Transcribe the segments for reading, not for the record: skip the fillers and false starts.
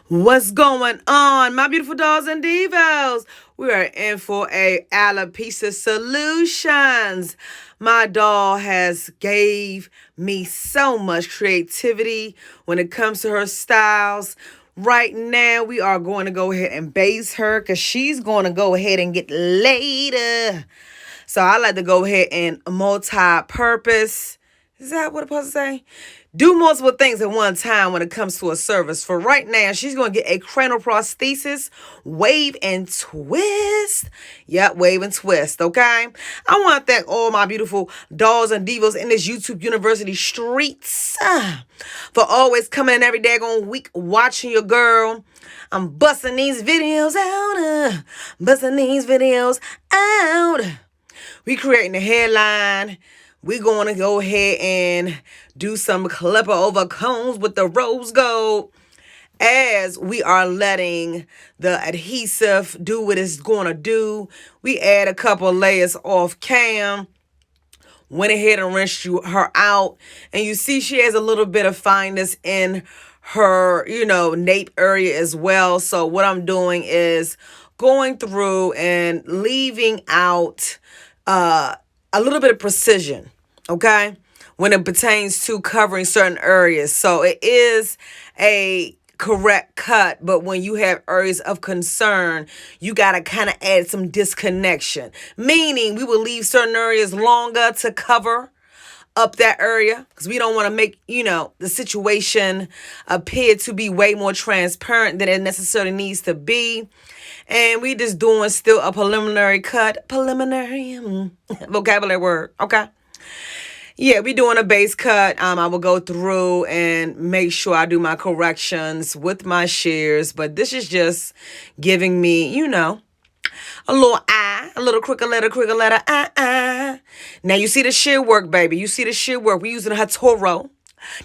What's going on, my beautiful dolls and divas? We are in for a alopecia solutions. My doll has gave me so much creativity when it comes to her styles. Right now, we are going to go ahead and base her because she's going to go ahead and get later. So I like to go ahead and multi-purpose. Is that what I'm supposed to say? Do multiple things at one time when it comes to a service. For right now, she's going to get a cranial prosthesis, wave and twist. Yep, wave and twist, okay? I want to thank all my beautiful dolls and divas in this YouTube University streets for always coming in every daggone week watching your girl. I'm busting these videos out. Busting these videos out. We creating a headline. We going to go ahead and do some clipper over combs with the rose gold as we are letting the adhesive do what it's going to do. We add a couple layers off cam. Went ahead and rinsed her out. And you see she has a little bit of fineness in her, nape area as well. So what I'm doing is going through and leaving out a little bit of precision, okay, when it pertains to covering certain areas. So it is a correct cut, but when you have areas of concern, you got to kind of add some disconnection, meaning we will leave certain areas longer to cover up that area because we don't want to make, the situation appear to be way more transparent than it necessarily needs to be. And we just doing still a preliminary cut. Preliminary vocabulary word. Okay. Yeah, we doing a base cut. I will go through and make sure I do my corrections with my shears. But this is just giving me, a little eye, a little cricket letter, Now you see the shear work, baby. You see the shear work. We using the Hatoro.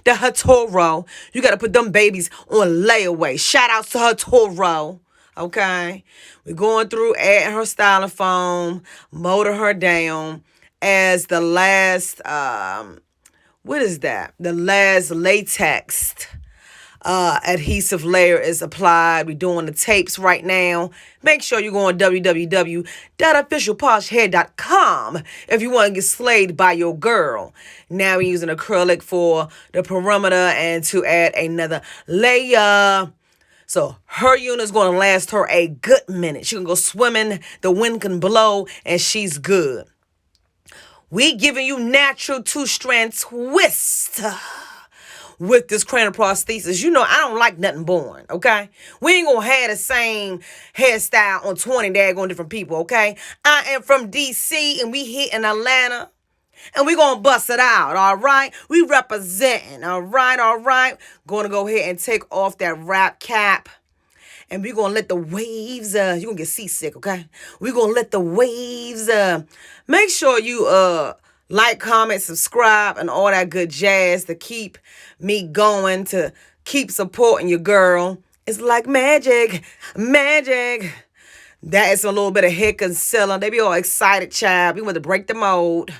The Hatoro. You got to put them babies on layaway. Shout outs to Hatoro. Okay, we're going through adding her styling foam, motor her down as the last, what is that? The last latex adhesive layer is applied. We're doing the tapes right now. Make sure you go on www.officialposhhair.com if you want to get slayed by your girl. Now we're using acrylic for the perimeter and to add another layer. So her unit is going to last her a good minute. She can go swimming, the wind can blow, and she's good. We giving you natural two-strand twist with this cranial prosthesis. I don't like nothing boring, okay? We ain't going to have the same hairstyle on 20 daggone different people, okay? I am from D.C. and we here in Atlanta. And we're going to bust it out, all right? We representing, all right? Going to go ahead and take off that wrap cap. And we're going to let the waves, you're going to get seasick, okay? We're going to let the waves, make sure you like, comment, subscribe, and all that good jazz to keep me going, to keep supporting your girl. It's like magic. That is a little bit of hair concealer. They be all excited, child. We want to break the mold.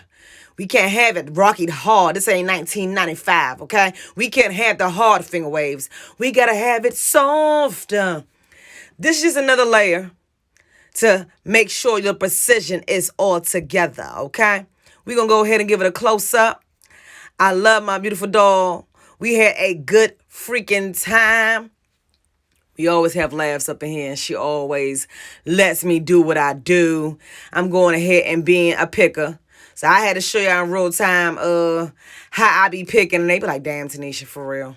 We can't have it rocky hard. This ain't 1995, okay? We can't have the hard finger waves. We got to have it soft. This is just another layer to make sure your precision is all together, okay? We're going to go ahead and give it a close-up. I love my beautiful doll. We had a good freaking time. We always have laughs up in here, and she always lets me do what I do. I'm going ahead and being a picker. So I had to show y'all in real time how I be picking. And they be like, damn, Taneasha, for real.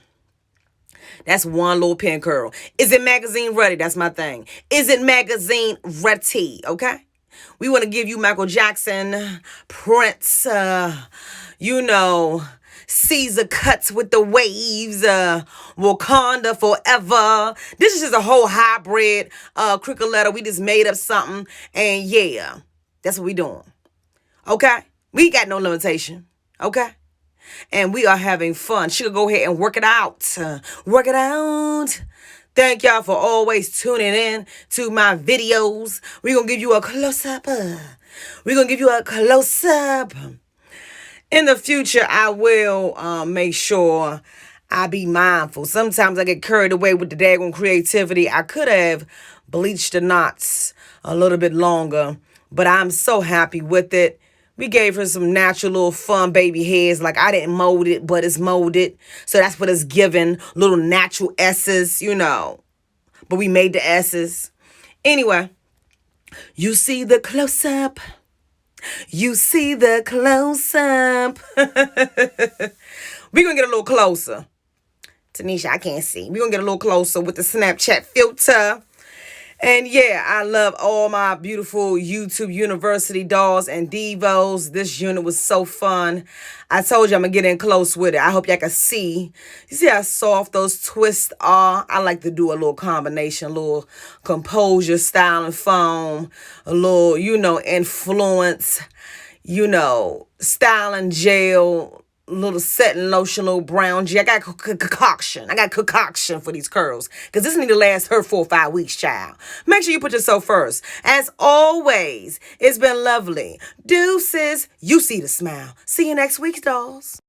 That's one little pin curl. Is it magazine ready? That's my thing. Is it magazine ready? Okay? We want to give you Michael Jackson, Prince, Caesar cuts with the waves, Wakanda forever. This is just a whole hybrid cricket letter. We just made up something. And yeah, that's what we doing. Okay? We got no limitation. Okay? And we are having fun. She'll go ahead and work it out. Work it out. Thank y'all for always tuning in to my videos. We're going to give you a close-up. In the future, I will make sure I be mindful. Sometimes I get carried away with the daggone creativity. I could have bleached the knots a little bit longer, but I'm so happy with it. We gave her some natural little fun baby hairs. Like, I didn't mold it, but it's molded. So that's what it's given. Little natural S's, you know. But we made the S's. Anyway, you see the close-up. You see the close-up. We're going to get a little closer. Taneasha, I can't see. We're going to get a little closer with the Snapchat filter. And yeah, I love all my beautiful YouTube University dolls and divos. This unit was so fun. I told you I'm going to get in close with it. I hope y'all can see. You see how soft those twists are? I like to do a little combination, a little composure, style, and foam. A little, influence, style and gel. Little setting lotion, little brown gel. I got concoction. I got concoction for these curls. Because this need to last her 4 or 5 weeks, child. Make sure you put yourself first. As always, it's been lovely. Deuces. You see the smile. See you next week, dolls.